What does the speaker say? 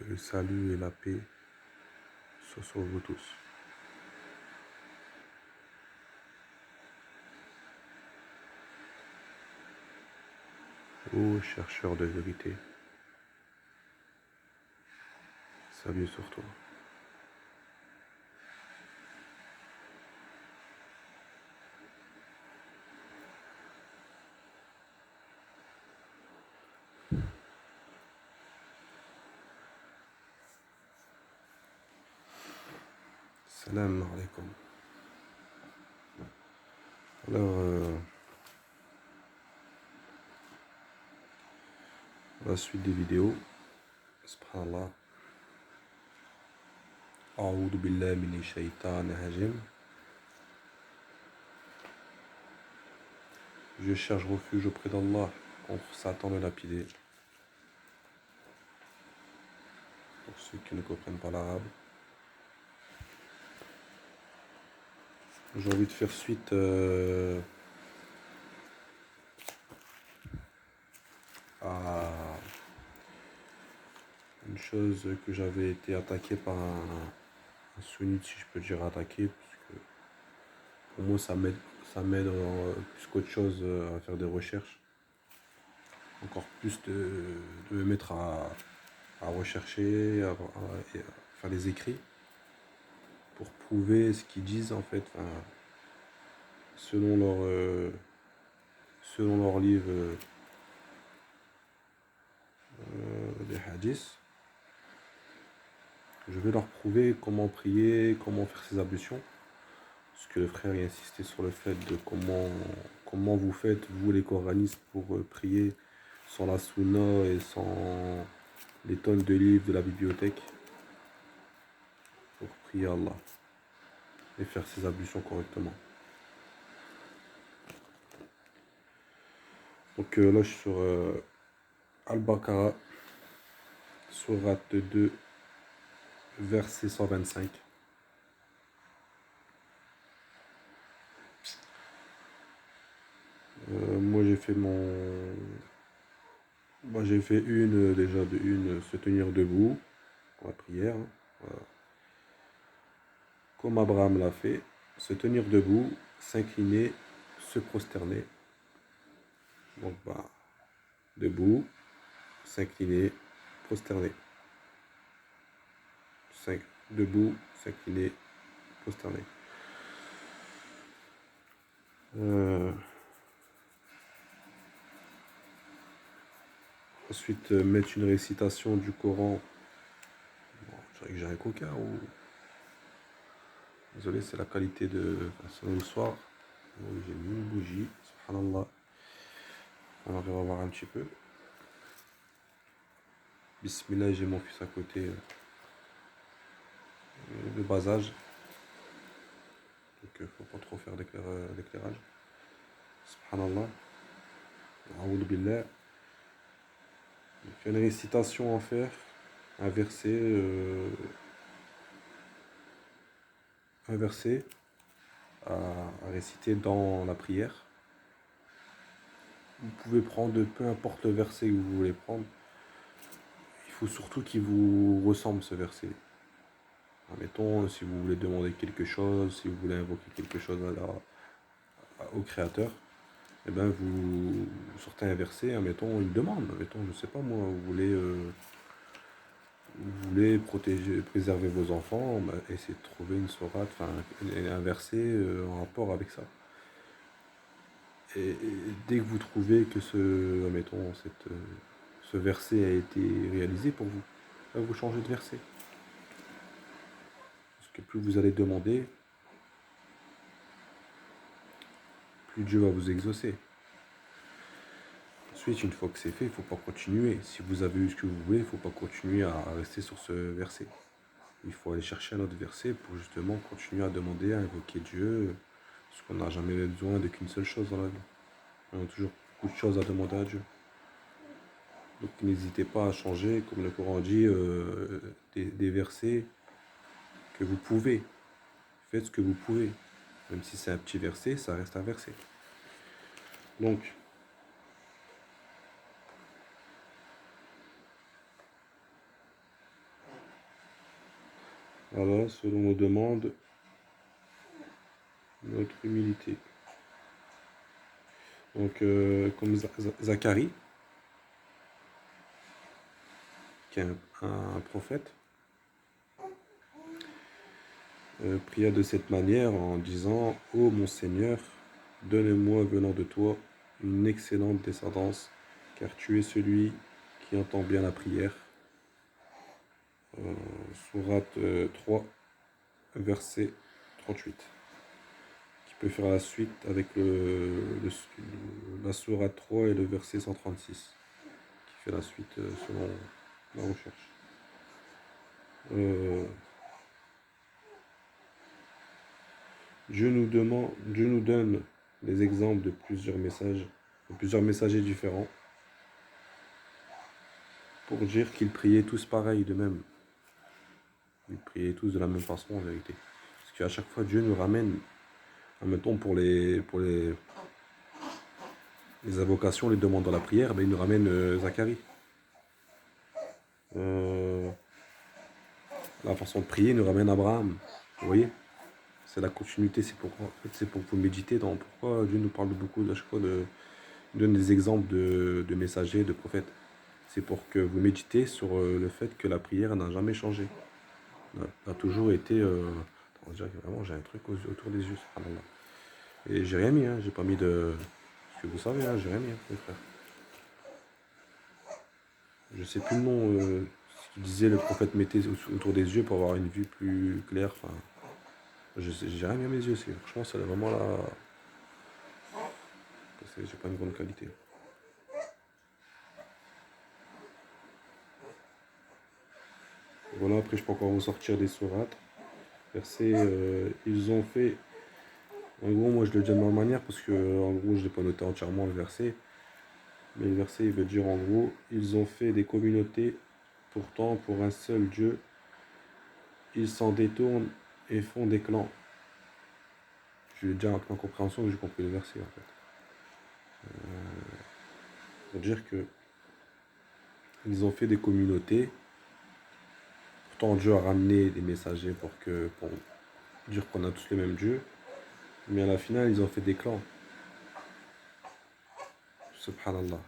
Que le salut et la paix soient sur vous tous. Ô chercheurs de vérité, salut sur toi. Salam alaikum. Alors, la suite des vidéos. Subhanallah. A'oudou billahi minash shaitanir rajim. Je cherche refuge auprès d'Allah contre Satan le lapidé. Pour ceux qui ne comprennent pas l'arabe. J'ai envie de faire suite à une chose que j'avais été attaqué par un sunnite, si je peux dire attaqué, parce que pour moi ça m'aide plus qu'autre chose à faire des recherches. Encore plus de me mettre à rechercher, à faire des écrits pour prouver ce qu'ils disent en fait, enfin, selon leur livre des hadiths. Je vais leur prouver comment prier, comment faire ses ablutions. Parce que le frère y insistait sur le fait de comment vous faites, vous les coranistes, pour prier sans la sunna et sans les tonnes de livres de la bibliothèque. Pour prier Allah et faire ses ablutions correctement. Donc là je suis sur Al-Baqarah, Sourate 2, verset 125. Moi j'ai fait j'ai fait se tenir debout pour la prière. Hein. Voilà. Comme Abraham l'a fait, se tenir debout, s'incliner, se prosterner. Donc debout, s'incliner, prosterner. Debout, s'incliner, prosterner. Ensuite, mettre une récitation du Coran. Bon, je dirais que j'ai un coca ou... Désolé, c'est la qualité de... Enfin, le soir. J'ai mis une bougie, subhanallah. On arrive à voir un petit peu. Bismillah, j'ai mon fils à côté. Le bas âge. Donc, faut pas trop faire d'éclairage. Subhanallah. A'oudou billah. Il y a une récitation à faire. Un verset à réciter dans la prière. Vous pouvez prendre peu importe le verset que vous voulez prendre. Il faut surtout qu'il vous ressemble ce verset. Admettons, si vous voulez demander quelque chose, si vous voulez invoquer quelque chose au Créateur, et ben vous sortez un verset, admettons une demande, admettons, je sais pas moi, vous voulez préserver vos enfants, essayez de trouver une sourate, enfin un verset en rapport avec ça. Et dès que vous trouvez que ce verset a été réalisé pour vous, vous changez de verset. Parce que plus vous allez demander, plus Dieu va vous exaucer. Ensuite, une fois que c'est fait, il ne faut pas continuer. Si vous avez eu ce que vous voulez, il ne faut pas continuer à rester sur ce verset. Il faut aller chercher un autre verset pour justement continuer à demander, à invoquer Dieu. Parce qu'on n'a jamais besoin de qu'une seule chose dans la vie. On a toujours beaucoup de choses à demander à Dieu. Donc n'hésitez pas à changer, comme le Coran dit, des versets que vous pouvez. Faites ce que vous pouvez. Même si c'est un petit verset, ça reste un verset. Donc, Voilà, selon nos demandes, notre humilité. Donc, comme Zacharie, qui est un prophète, pria de cette manière en disant: Ô mon Seigneur, donne-moi venant de toi une excellente descendance, car tu es celui qui entend bien la prière. Sourate 3, verset 38. Qui peut faire la suite avec la sourate 3 et le verset 136, qui fait la suite selon la recherche. Dieu nous donne les exemples de plusieurs messages, de plusieurs messagers différents, pour dire qu'ils priaient tous pareil, de même. Ils priaient tous de la même façon, en vérité. Parce qu'à chaque fois, Dieu nous ramène, admettons pour les invocations, les demandes dans la prière, ben, il nous ramène Zacharie. La façon de prier nous ramène Abraham. Vous voyez? C'est la continuité, c'est pourquoi. En fait, c'est pour vous méditer dans pourquoi Dieu nous parle beaucoup à chaque fois donne des exemples de messagers, de prophètes. C'est pour que vous méditez sur le fait que la prière n'a jamais changé. A toujours été. On dirait que vraiment j'ai un truc autour des yeux, subhanallah. Et j'ai rien mis, hein, j'ai pas mis de. Parce que vous savez, hein, j'ai rien mis, hein, mes frères. Je sais plus le nom, ce qu'il disait le prophète mettait autour des yeux pour avoir une vue plus claire. Enfin, j'ai rien mis à mes yeux, franchement, c'est vraiment là. J'ai pas une grande qualité. Voilà, après je peux encore vous sortir des sourates. Versets, ils ont fait. En gros, moi je le dis de ma manière parce que en gros je l'ai pas noté entièrement le verset. Mais le verset il veut dire en gros, ils ont fait des communautés, pourtant pour un seul Dieu, ils s'en détournent et font des clans. Je l'ai déjà avec ma compréhension que j'ai compris le verset en fait. Pour dire que ils ont fait des communautés, pourtant Dieu a ramené des messagers pour dire qu'on a tous le même Dieu, mais à la finale ils ont fait des clans. Subhanallah.